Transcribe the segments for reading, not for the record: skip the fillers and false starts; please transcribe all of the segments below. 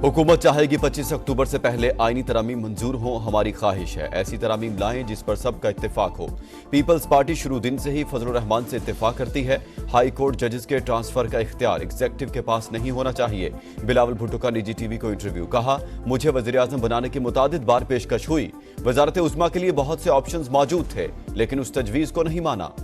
हुकूमत चाहेगी 25 अक्टूबर से पहले आईनी तरामीम मंजूर हो, हमारी ख्वाहिश है ऐसी तरामीम लाएं जिस पर सबका इत्तेफाक हो। पीपल्स पार्टी शुरू दिन से ही फजलुर रहमान से इत्तेफाक करती है। हाई कोर्ट जजेस के ट्रांसफर का इख्तियार एग्जीक्यूटिव के पास नहीं होना चाहिए। बिलावल भुट्टो का निजी टीवी को इंटरव्यू, कहा मुझे वज़ीर-ए-आज़म बनाने की मुतादिद बार पेशकश हुई। वजारत उस्मा के लिए बहुत से ऑप्शंस मौजूद थे लेकिन उस तजवीज़ को नहीं माना।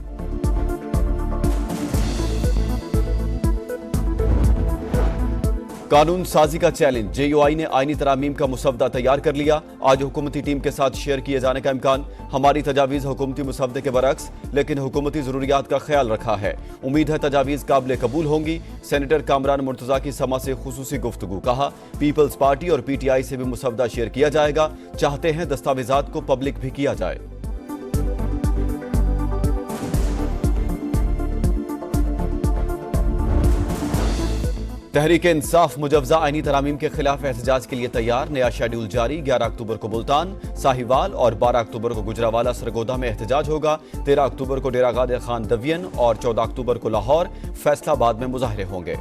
कानून साजी का चैलेंज, जेयूआई ने आईनी तरामीम का मुसवदा तैयार कर लिया। आज हुकूमती टीम के साथ शेयर किए जाने का इम्कान। हमारी तजावीज़ हुकूमती मुसवदे के बरक्स लेकिन हुकूमती ज़रूरियात का ख्याल रखा है। उम्मीद है तजावीज़ काबिल कबूल होंगी। सेनेटर कामरान मुर्तज़ा की समा से खुसूसी गुफ्तगू, कहा पीपल्स पार्टी और PTI से भी मुसवदा शेयर किया जाएगा। चाहते हैं दस्तावेजात को पब्लिक भी किया जाए। तहरीक इंसाफ मुजवजा आईनी तरामीम के खिलाफ एहतजाज के लिए तैयार। नया शेड्यूल जारी। 11 अक्टूबर को मुल्तान, साहिवाल और 12 अक्टूबर को गुजरावाला सरगोदा में एहतजाज होगा। 13 अक्टूबर को डेरा गादर खान दवियन और 14 अक्टूबर को लाहौर, फैसलाबाद में मुजाहरे होंगे।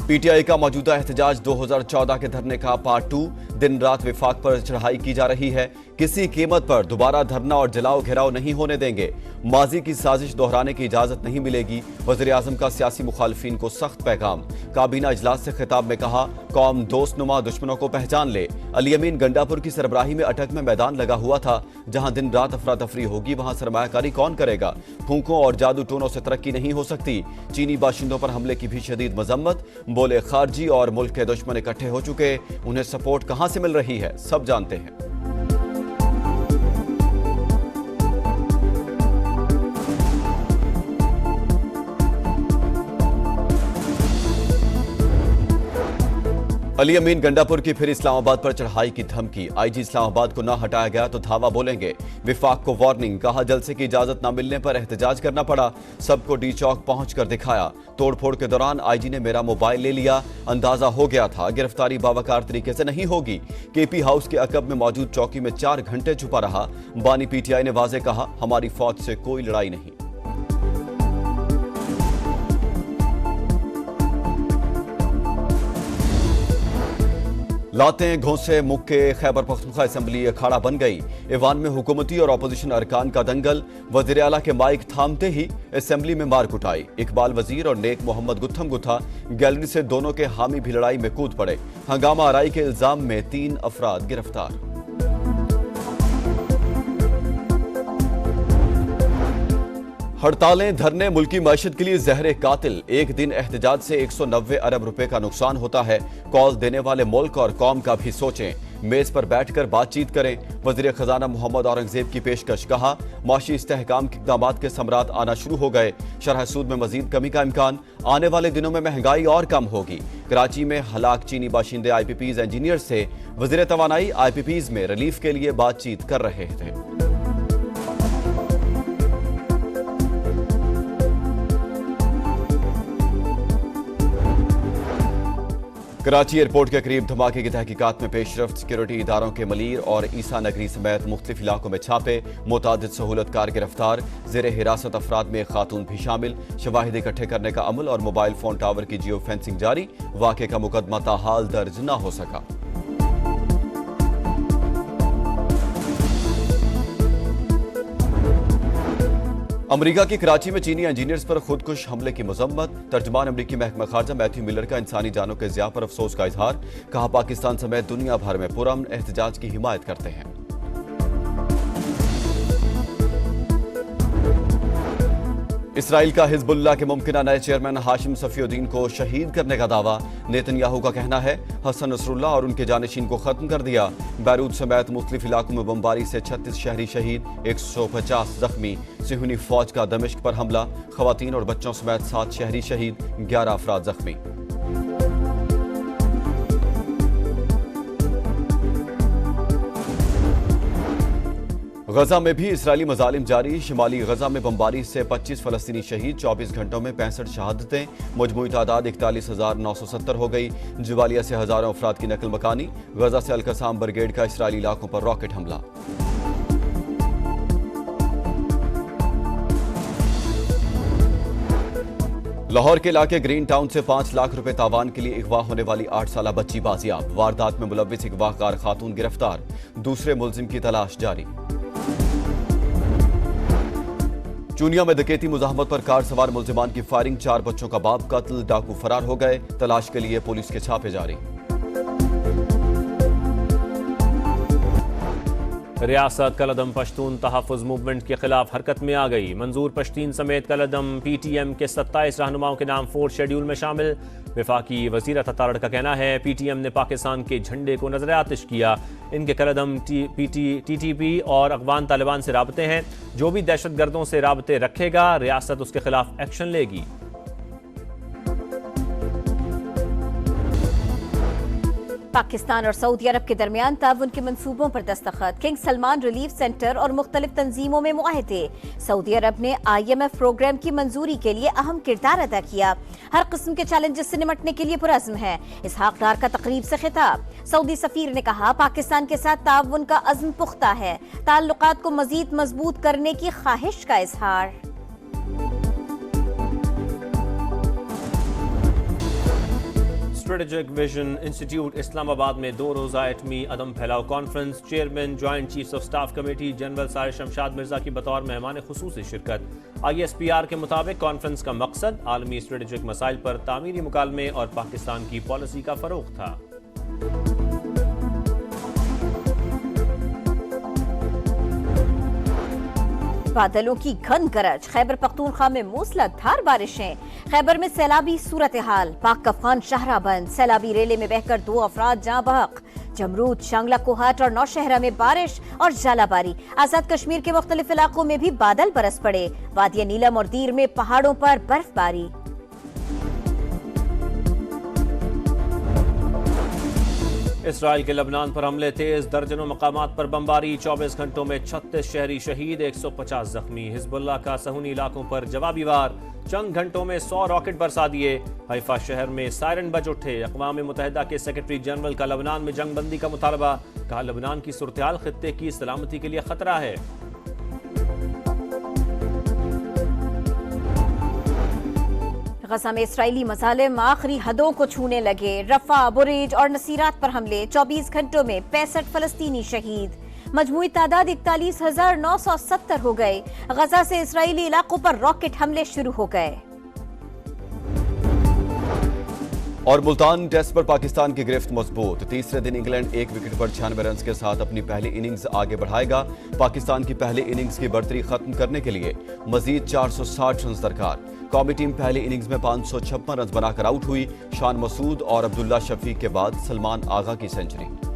PTI का मौजूदा एहतजाज 2014 के धरने का पार्ट 2। दिन रात विफाक पर चढ़ाई की जा रही है। किसी कीमत पर दोबारा धरना और जलाओ घेराव नहीं होने देंगे। माजी की साजिश दोहराने की इजाजत नहीं मिलेगी। वज़ीर-ए-आज़म का सियासी मुखालिफिन को सख्त पैगाम। काबीना इजलास से खिताब में कहा कौम दोस्तनुमा दुश्मनों को पहचान ले। अली अमीन गंडापुर की सरबराही में अटक में मैदान लगा हुआ था। जहां दिन रात अफरा तफरी होगी वहां सरमायाकारी कौन करेगा। फूंकों और जादू टोनों से तरक्की नहीं हो सकती। चीनी बाशिंदों पर हमले की भी शदीद मजम्मत। बोले खारजी और मुल्क के दुश्मन इकट्ठे हो चुके, उन्हें सपोर्ट कहां से मिल रही है सब जानते हैं। अली अमीन गंडापुर की फिर इस्लामाबाद पर चढ़ाई की धमकी। IG इस्लामाबाद को ना हटाया गया तो धावा बोलेंगे। विफाक को वार्निंग, कहा जलसे की इजाजत न मिलने पर एहतजाज करना पड़ा। सबको डी चौक पहुंच कर दिखाया। तोड़फोड़ के दौरान IG ने मेरा मोबाइल ले लिया। अंदाजा हो गया था गिरफ्तारी बावकार तरीके से नहीं होगी। KP हाउस के अकब में मौजूद चौकी में 4 घंटे छुपा रहा। बानी PTI ने वाजे कहा हमारी फौज से कोई लड़ाई नहीं। लातें घोंसे मुक्के खैबर पख्तूनख्वा असेंबली अखाड़ा बन गई। ईवान में हुकूमती और अपोजिशन अरकान का दंगल। वज़ीर आला के माइक थामते ही असेंबली में मार कुटाई। इकबाल वजीर और नेक मोहम्मद गुत्थम गुत्था गैलरी से दोनों के हामी भी लड़ाई में कूद पड़े। हंगामा आराई के इल्जाम में 3 अफराद गिरफ्तार। हड़तालें धरने मुल्की मईशत के लिए जहर कातिल। एक दिन एहतजाज से 190 अरब रुपए का नुकसान होता है। कॉल देने वाले मुल्क और कौम का भी सोचें। मेज पर बैठकर बातचीत करें। वज़ीर खजाना मोहम्मद औरंगजेब की पेशकश, कहा माशी इस्तेहकाम के इक़दामात के समरात आना शुरू हो गए। शरह सूद में मजीद कमी का इम्कान। आने वाले दिनों में महंगाई और कम होगी। कराची में हलाक चीनी बाशिंदे IPPs इंजीनियर से वज़ीर तवानाई IPPs में रिलीफ के लिए बातचीत कर रहे थे। कराची एयरपोर्ट के करीब धमाके की तहकीकात में पेशरफ्त। सिक्योरिटी इदारों के मलीर और ईसा नगरी समेत मुख्तलिफ इलाकों में छापे। मुतादिद सहूलतकार गिरफ्तार। जेर हिरासत अफराद में खातून भी शामिल। शवाहिद इकट्ठे करने का अमल और मोबाइल फोन टावर की जियो फेंसिंग जारी। वाक़े का मुकदमा ताहाल दर्ज न हो सका। अमरीका की कराची में चीनी इंजीनियर्स पर खुदकुश हमले की मजम्मत। तर्जुमान अमरीकी महकमा खारजा मैथ्यू मिलर का इंसानी जानों के ज़िया पर अफसोस का इजहार। कहा पाकिस्तान समेत दुनिया भर में पुरअमन एहतजाज की हिमायत करते हैं। इसराइल का हिजबुल्लाह के मुमकिना नए चेयरमैन हाशिम सफीउद्दीन को शहीद करने का दावा। नेतन्याहू का कहना है हसन नसरुल्लाह और उनके जानिशीन को खत्म कर दिया। बैरूत समेत मुख्तलिफ इलाकों में बमबारी से 36 शहरी शहीद, 150 जख्मी। सिहूनी फौज का दमिश्क पर हमला। खवातीन और बच्चों समेत 7 शहरी शहीद, 11 अफराद जख्मी। गजा में भी इसराइली मजालिम जारी। शिमाली गजा में बमबारी से 25 फलस्तीनी शहीद, 24 घंटों में 65 शहादतें। मजमूई तादाद 41,970 हो गई। जवालिया से हजारों अफराद की नकल मकानी। गजा से अलकसाम ब्रिगेड का इसराइली इलाकों पर रॉकेट हमला। लाहौर के इलाके ग्रीन टाउन से 5 लाख रुपए तावान के लिए अगवा होने वाली 8 साला बच्ची बाजियाब। वारदात में मुलव्विस अगवाकार खातून गिरफ्तार, दूसरे मुलजिम की तलाश जारी। चूनिया में डकैती मुजाहमत पर कार सवार मुलजिमान की फायरिंग, 4 बच्चों का बाप कत्ल, डाकू फरार हो गए। तलाश के लिए पुलिस के छापे जारी। रियासत कलअदम पश्तून तहफ़्फ़ुज़ मूवमेंट के खिलाफ हरकत में आ गई। मंजूर पश्तीन समेत कलअदम PTM के 27 रहनुमाओं के नाम 4th शेड्यूल में शामिल। वफाकी वज़ीर अतारड़ का कहना है PTM ने पाकिस्तान के झंडे को नजर आतिश किया। इनके कलअदम TTP और अफगान तालिबान से राबते हैं। जो भी दहशत गर्दों से राबते रखेगा रियासत उसके खिलाफ एक्शन लेगी। पाकिस्तान और सऊदी अरब के दरमियान ताउन के मंसूबों पर दस्तखत, किंग सलमान रिलीफ सेंटर और मुख्तलिफ तंजीमों में मुआहदे। सऊदी अरब ने IMF प्रोग्राम की मंजूरी के लिए अहम किरदार अदा किया। हर किस्म के चैलेंजेस से निपटने के लिए पुरअज़्म है। इसहाक डार का तकरीब से खिताब। सऊदी सफीर ने कहा पाकिस्तान के साथ ताउन का अज़्म पुख्ता है। ताल्लुकात को मजीद मजबूत करने की ख्वाहिश का इजहार। स्ट्रेटेजिक विजन इंस्टीट्यूट इस्लामाबाद में 2 रोज़ा एटमी अदम फैलाव conference. Chairman joint chiefs of staff committee general Sahir Shamshad Mirza की बतौर मेहमान खुसूसी शिरकत। ISPR के मुताबिक कॉन्फ्रेंस का मकसद आलमी स्ट्रेटेजिक मसाइल पर तामीरी मुकालमे और पाकिस्तान की पॉलिसी का फरोग था। बादलों की घन गरज, खैबर पख्तूनख्वा में मूसलाधार बारिशें। खैबर में सैलाबी सूरत हाल, पाक अफगान शाहरा बंद। सैलाबी रेले में बहकर 2 अफराद जाँ बहक। जमरूद, शांगला कोहाट और नौशहरा में बारिश और जालाबारी। आजाद कश्मीर के मुख्तलिफ इलाकों में भी बादल बरस पड़े। वादिया नीलम और दीर में पहाड़ों पर बर्फबारी। इसराइल के लबनान पर हमले तेज, दर्जनों मकामात पर बमबारी। 24 घंटों में 36 शहरी शहीद, 150 जख्मी। हिजबुल्लाह का सहूनी इलाकों पर जवाबी वार, चंद घंटों में 100 रॉकेट बरसा दिए। हैफा शहर में सायरन बज उठे। अक़वाम मुत्तहिदा के सेक्रेटरी जनरल का लबनान में जंग बंदी का मुतालबा। कहा लबनान की सूरत-ए-हाल खित्ते की सलामती के लिए खतरा है। गजा में इसराइली मज़ालिम आखिरी हदों को छूने लगे। रफा, बुरेज और नसीरात पर हमले, 24 घंटों में 65 फलस्तीनी शहीद। मजमूई तादाद 41,970 हो गए। गजा से इसराइली इलाकों पर रॉकेट हमले शुरू हो गए। और मुल्तान टेस्ट पर पाकिस्तान की गिरफ्त मजबूत। तीसरे दिन इंग्लैंड 1 विकेट पर 96 रन के साथ अपनी पहली इनिंग्स आगे बढ़ाएगा। पाकिस्तान की पहली इनिंग्स की बढ़तरी खत्म करने के लिए मजीद 460 रन दरकार। कौमी टीम पहली इनिंग्स में 556 रन बनाकर आउट हुई। शान मसूद और अब्दुल्ला शफीक के बाद सलमान आगा की सेंचुरी।